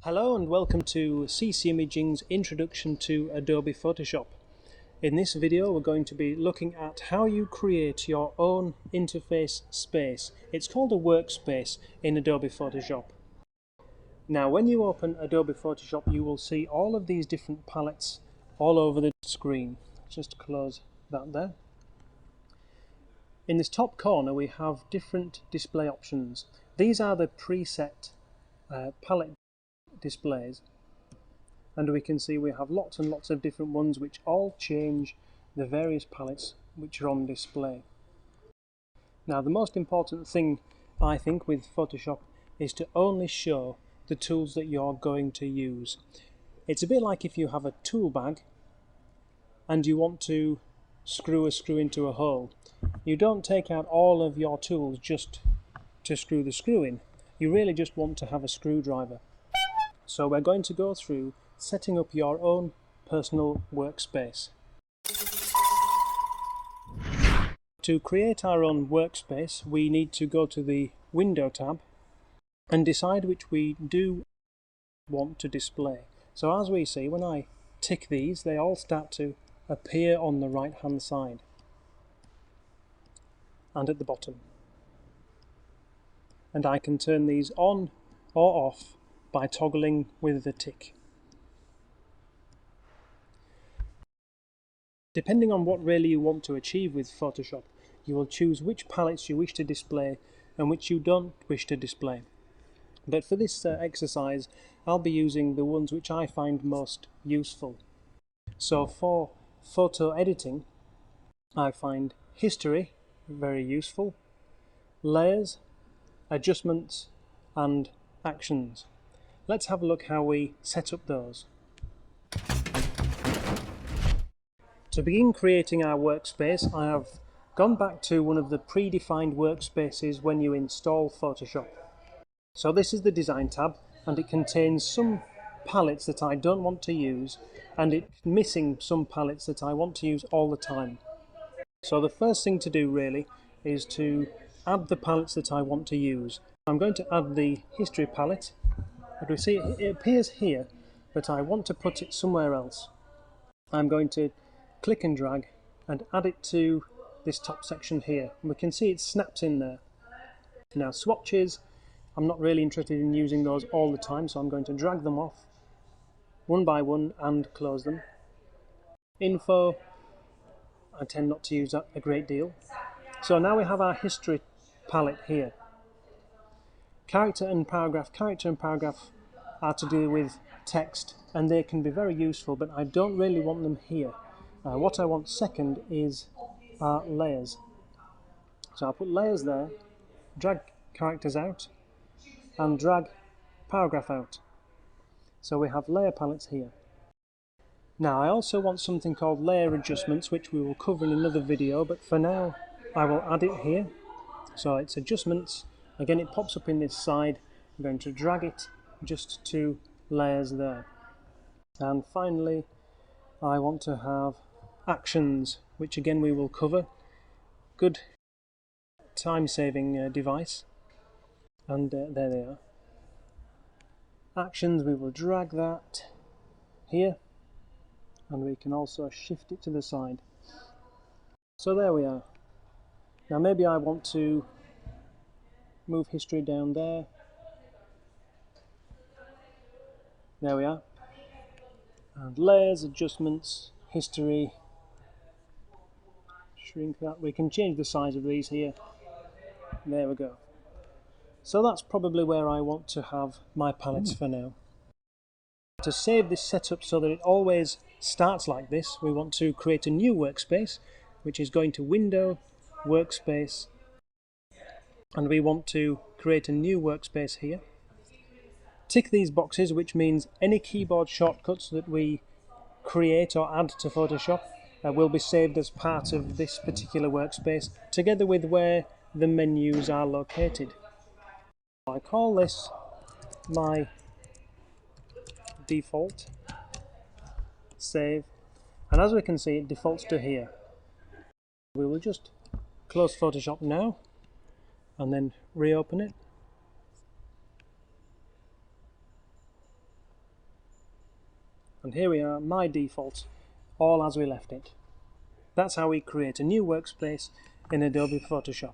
Hello and welcome to CC Imaging's Introduction to Adobe Photoshop. In this video we're going to be looking at how you create your own interface space. It's called a workspace in Adobe Photoshop. Now when you open Adobe Photoshop you will see all of these different palettes all over the screen. Just close that there. In this top corner we have different display options. These are the preset palette displays, and we can see we have lots and lots of different ones which all change the various palettes which are on display. Now the most important thing I think with Photoshop is to only show the tools that you're going to use. It's a bit like if you have a tool bag and you want to screw a screw into a hole. You don't take out all of your tools just to screw the screw in. You really just want to have a screwdriver. So we're going to go through setting up your own personal workspace. To create our own workspace, we need to go to the Window tab and decide which we do want to display. So as we see, when I tick these, they all start to appear on the right hand side and at the bottom. And I can turn these on or off by toggling with the tick. Depending on what really you want to achieve with Photoshop, you will choose which palettes you wish to display and which you don't wish to display. But for this exercise, I'll be using the ones which I find most useful. So for photo editing, I find History very useful, Layers, Adjustments and Actions. Let's have a look how we set up those. To begin creating our workspace, I have gone back to one of the predefined workspaces when you install Photoshop. So this is the Design tab, and it contains some palettes that I don't want to use, and it's missing some palettes that I want to use all the time. So the first thing to do really is to add the palettes that I want to use. I'm going to add the History palette. But we see it appears here, but I want to put it somewhere else. I'm going to click and drag and add it to this top section here. And we can see it snaps in there. Now swatches, I'm not really interested in using those all the time, so I'm going to drag them off one by one and close them. Info, I tend not to use that a great deal. So now we have our History palette here. Character and paragraph are to do with text, and they can be very useful, but I don't really want them here. What I want second is layers. So I'll put layers there, drag characters out, and drag paragraph out. So we have layer palettes here. Now I also want something called layer adjustments, which we will cover in another video, but for now I will add it here. So it's adjustments. Again, it pops up in this side. I'm going to drag it just to layers there. And finally, I want to have actions, which again we will cover. Good time-saving device. And there they are. Actions, we will drag that here. And we can also shift it to the side. So there we are. Now maybe I want to move History down there. There we are. And layers, adjustments, History. Shrink that. We can change the size of these here. There we go. So that's probably where I want to have my palettes for now. To save this setup so that it always starts like this, we want to create a new workspace, which is going to Window, Workspace, and we want to create a new workspace here. Tick these boxes, which means any keyboard shortcuts that we create or add to Photoshop will be saved as part of this particular workspace, together with where the menus are located. I call this my default, save, and as we can see it defaults to here. We will just close Photoshop now and then reopen it. And here we are, my default, all as we left it. That's how we create a new workspace in Adobe Photoshop.